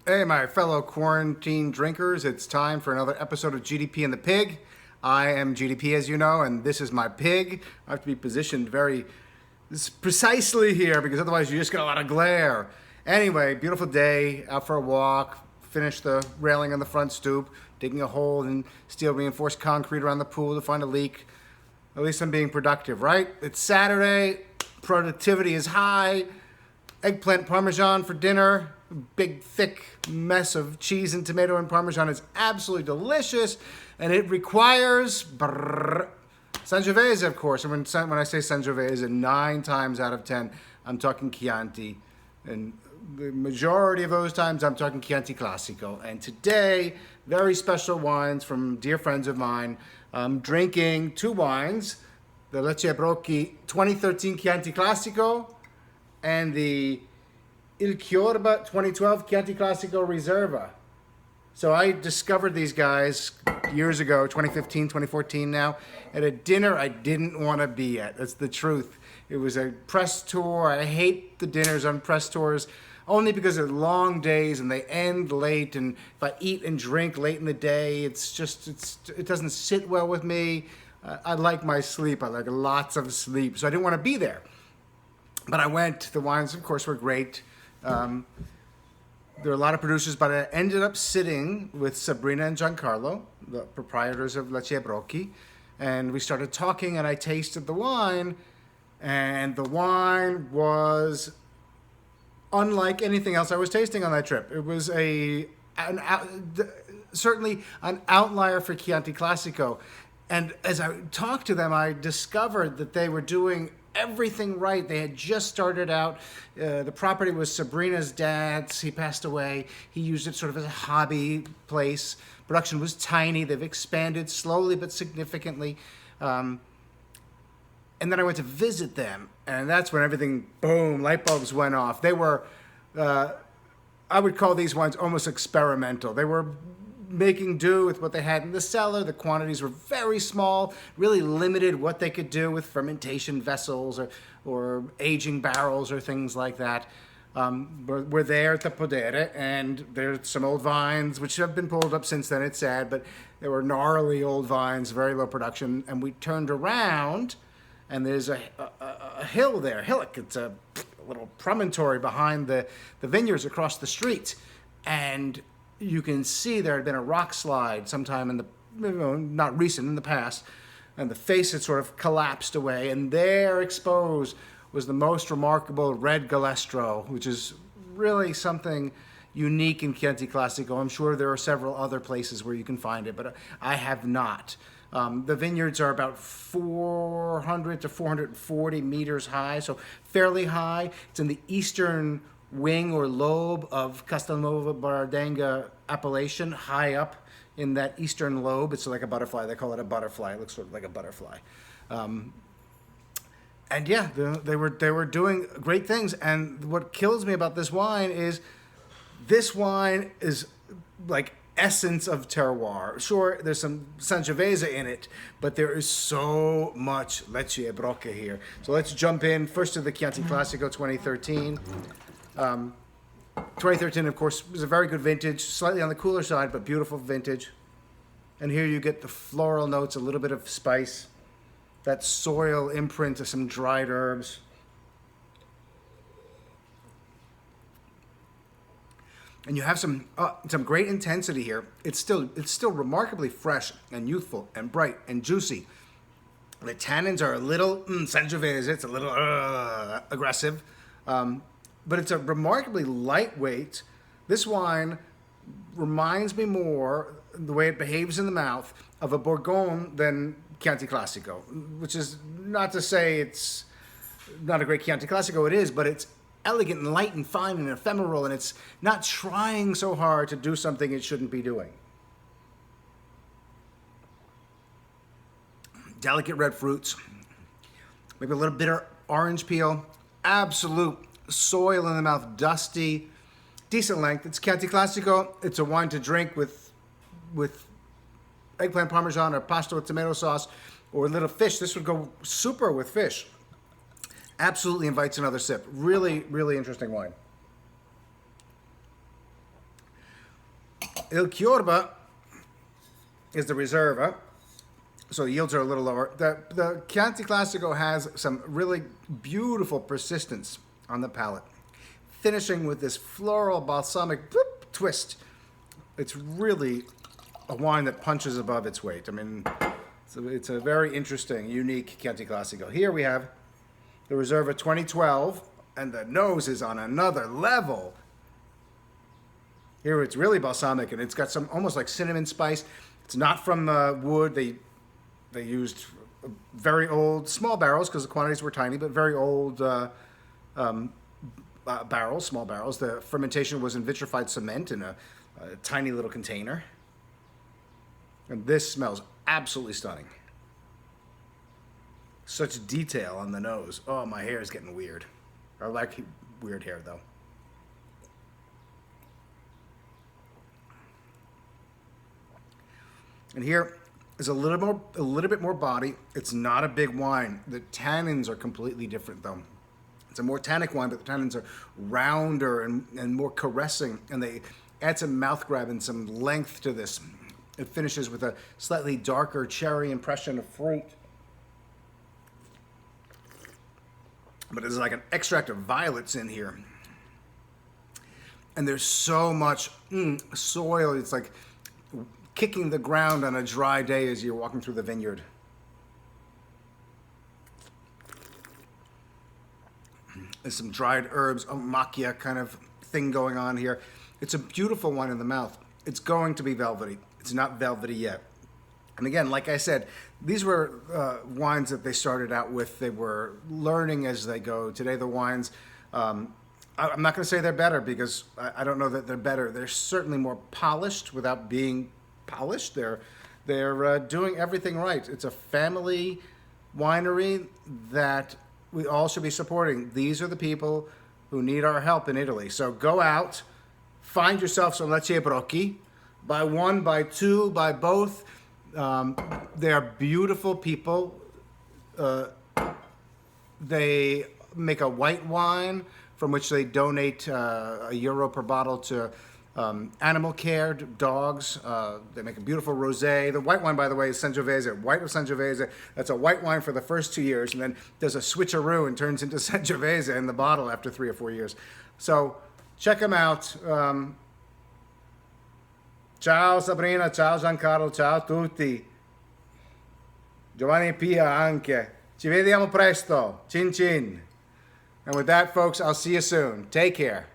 Hey, my fellow quarantine drinkers, it's time for another episode of GDP and the Pig. I am GDP, as you know, and this is my pig. I have to be positioned very precisely here because otherwise you just get a lot of glare. Anyway, beautiful day, out for a walk, finished the railing on the front stoop, digging a hole in steel reinforced concrete around the pool to find a leak. At least I'm being productive, right? It's Saturday, productivity is high, eggplant parmesan for dinner. Big thick mess of cheese and tomato and parmesan is absolutely delicious, and it requires Sangiovese, of course. And when I say Sangiovese, 9 times out of 10 I'm talking Chianti, and the majority of those times I'm talking Chianti Classico. And today, very special wines from dear friends of mine. I'm drinking 2 wines, the Lecci Brocchi 2013 Chianti Classico and the Il Chiorba 2012 Chianti Classico Riserva. So I discovered these guys years ago, 2015, 2014 now, at a dinner I didn't want to be at. That's the truth. It was a press tour. I hate the dinners on press tours only because they're long days and they end late, and if I eat and drink late in the day, it doesn't sit well with me. I like my sleep. I like lots of sleep. So I didn't want to be there. But I went. The wines, of course, were great. There are a lot of producers, but I ended up sitting with Sabrina and Giancarlo, the proprietors of Lecci Brocchi, and we started talking, and I tasted the wine, and the wine was unlike anything else I was tasting on that trip. It was certainly an outlier for Chianti Classico, and as I talked to them, I discovered that they were doing everything right. They had just started out. The property was Sabrina's dad's. He passed away. He used it sort of as a hobby place. Production was tiny. They've expanded slowly but significantly. And then I went to visit them, and that's when everything, boom, light bulbs went off. They were, I would call these wines almost experimental. They were making do with what they had in the cellar. The quantities were very small, really limited what they could do with fermentation vessels or aging barrels or things like that. We're there at the Podere, and there's some old vines, which have been pulled up since then, it's sad, but they were gnarly old vines, very low production, and we turned around, and there's a hill there, hillock. It's a little promontory behind the vineyards across the street, and you can see there had been a rock slide sometime in the, not recent, in the past, and the face had sort of collapsed away, and there exposed was the most remarkable red Galestro, which is really something unique in Chianti Classico. I'm sure there are several other places where you can find it, but I have not. The vineyards are about 400 to 440 meters high, so fairly high. It's in the eastern wing or lobe of Castelnuovo Bardenga appellation, high up in that eastern lobe. It's like a butterfly. They call it a butterfly. It looks sort of like a butterfly. And yeah, they were doing great things. And what kills me about this wine is like essence of terroir. Sure, there's some Sangiovese in it, but there is so much Lecci Brocchi here. So let's jump in first to the Chianti Classico 2013. 2013, of course, was a very good vintage, slightly on the cooler side, but beautiful vintage. And here you get the floral notes, a little bit of spice, that soil imprint of some dried herbs. And you have some great intensity here. It's still remarkably fresh and youthful and bright and juicy. The tannins are a little Sangiovese. It's a little aggressive. But it's a remarkably lightweight. This wine reminds me more, the way it behaves in the mouth, of a Bourgogne than Chianti Classico, which is not to say it's not a great Chianti Classico. It is, but it's elegant and light and fine and ephemeral, and it's not trying so hard to do something it shouldn't be doing. Delicate red fruits, maybe a little bitter orange peel, absolute soil in the mouth, dusty, decent length. It's Chianti Classico. It's a wine to drink with eggplant parmesan or pasta with tomato sauce or a little fish. This would go super with fish. Absolutely invites another sip. Really, really interesting wine. Il Chiorba is the Riserva, so yields are a little lower. The Chianti Classico has some really beautiful persistence on the palate, finishing with this floral balsamic twist. It's really a wine that punches above its weight. I mean, it's a very interesting, unique Chianti Classico. Here we have the Riserva 2012, and the nose is on another level. Here it's really balsamic, and it's got some almost like cinnamon spice. It's not from wood. They used very old, small barrels because the quantities were tiny, but very old barrels, small barrels. The fermentation was in vitrified cement in a tiny little container. And this smells absolutely stunning. Such detail on the nose. Oh, my hair is getting weird. I like weird hair, though. And here is a little bit more body. It's not a big wine. The tannins are completely different, though. It's a more tannic wine, but the tannins are rounder and more caressing, and they add some mouth grab and some length to this. It finishes with a slightly darker cherry impression of fruit. But there's like an extract of violets in here. And there's so much soil. It's like kicking the ground on a dry day as you're walking through the vineyard. There's some dried herbs, a macchia kind of thing going on here. It's a beautiful wine in the mouth. It's going to be velvety. It's not velvety yet. And again, like I said, these were wines that they started out with. They were learning as they go. Today, the wines, I'm not going to say they're better because I don't know that they're better. They're certainly more polished without being polished. They're doing everything right. It's a family winery that we all should be supporting. These are the people who need our help in Italy. So go out, find yourself some Lecci e Brocchi. Buy one, buy two, buy both. They're beautiful people. They make a white wine from which they donate €1 per bottle to animal care, dogs. They make a beautiful rosé. The white wine, by the way, is Sangiovese, white of Sangiovese. That's a white wine for the first 2 years, and then does a switcheroo and turns into Sangiovese in the bottle after 3 or 4 years. So check them out. Ciao Sabrina, ciao Giancarlo, ciao a tutti. Giovanni Pia anche. Ci vediamo presto. Cin cin. And with that, folks, I'll see you soon. Take care.